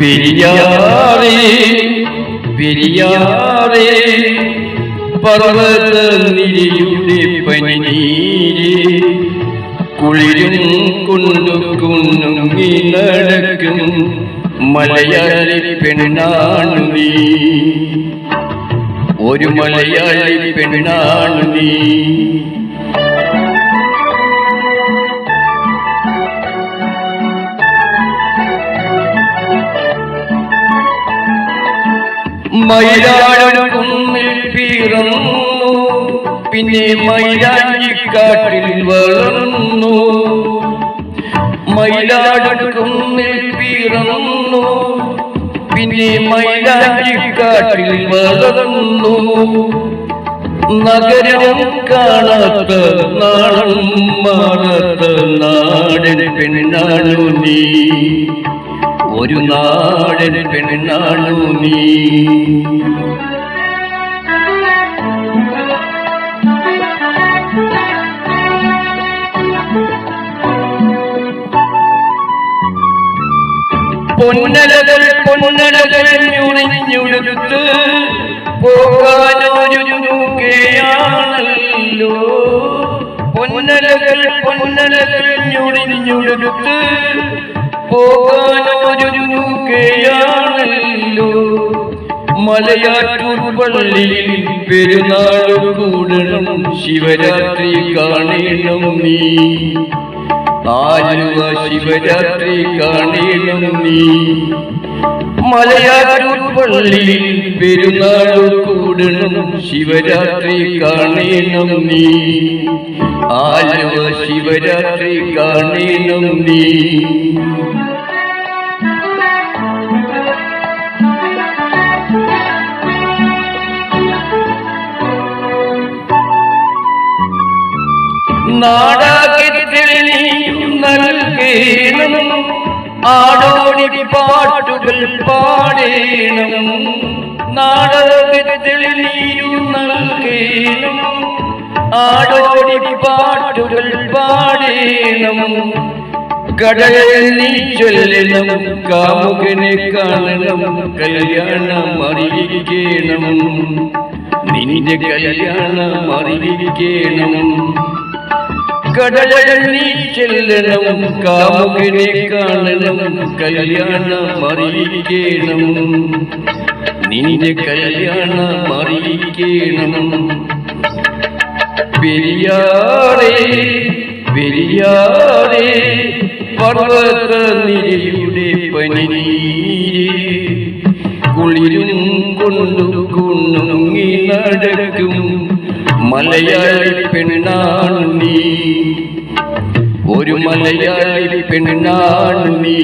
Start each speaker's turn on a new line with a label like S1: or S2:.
S1: പെരിയാറേ പെരിയാറേ പർവ്വതനിരയുടെ പനിനീരേ കുളിരും കൊണ്ടു കുന്നുങ്ങി നടക്കും മലയാളി പെണ്ണാണു നീ, ഒരു മലയാളി പെണ്ണാണു നീ. മയിലാടുകുന്നിൽ പിറന്നു, പിന്നെ മൈലാഞ്ചിക്കാട്ടിൽ വളർന്നു. മയിലാടുകുന്നിൽ പിറന്നു, പിന്നെ മൈലാഞ്ചിക്കാട്ടിൽ വളർന്നു. നഗരം കാണാത്ത നാളം മാറാത്ത നാടൻ പെണ്ണാണു നീ, ഒരു നാടൻ പെണ്ണാണു നീ. പൊന്നലകൾ പൊന്നലകൾ ഞുണിഞ്ഞുടുത്ത് പോകാനൊരുങ്ങുകയാണല്ലോ. പൊന്നലകൾ പൊന്നലകൾ ഞുണിഞ്ഞുടുത്ത് പോകാനൊരുങ്ങുകയാണല്ലോ. മലയാറ്റൂർ പള്ളിയിൽ പെരുന്നാൾ കൂടണം, ശിവരാത്രി കാണണം നീ. ആലുവ ശിവരാത്രി കാണണം നീ. മലയാറ്റൂർ പള്ളിയിൽ പെരുന്നാൾ കൂടണം, ശിവരാത്രി കാണണം നീ. ആലുവ ശിവരാത്രി കാണണം നീ. നാടകത്തിൽ നീയും നൽകേണം, ആടോടി പാട്ടുകൾ പാടേണം. നാടകത്തിൽ നീയും നൽകേണം, ആടോടി പാട്ടുകൾ പാടേണം. കടലിൽ നീ ചൊല്ലണം, കാമുകനെ കാണണം, കല്യാണം അറിയിക്കണം, നിന്റെ കല്യാണം അറിയിക്കണം. കടലിൽ നീ ചെല്ലണം, കാമുകനെ കാണണം, കല്യാണം അറിയിക്കണം, നിന്റെ കല്യാണം അറിയിക്കണം. പെരിയാറേ പെരിയാറേ പർവ്വതനിരയുടെ പനിനീരേ കുളിരും കൊണ്ടു കുന്നുങ്ങി നടക്കും മലയാളി പെണ്ണാണു നീ, ഒരു മലയാളി പെണ്ണാണു നീ.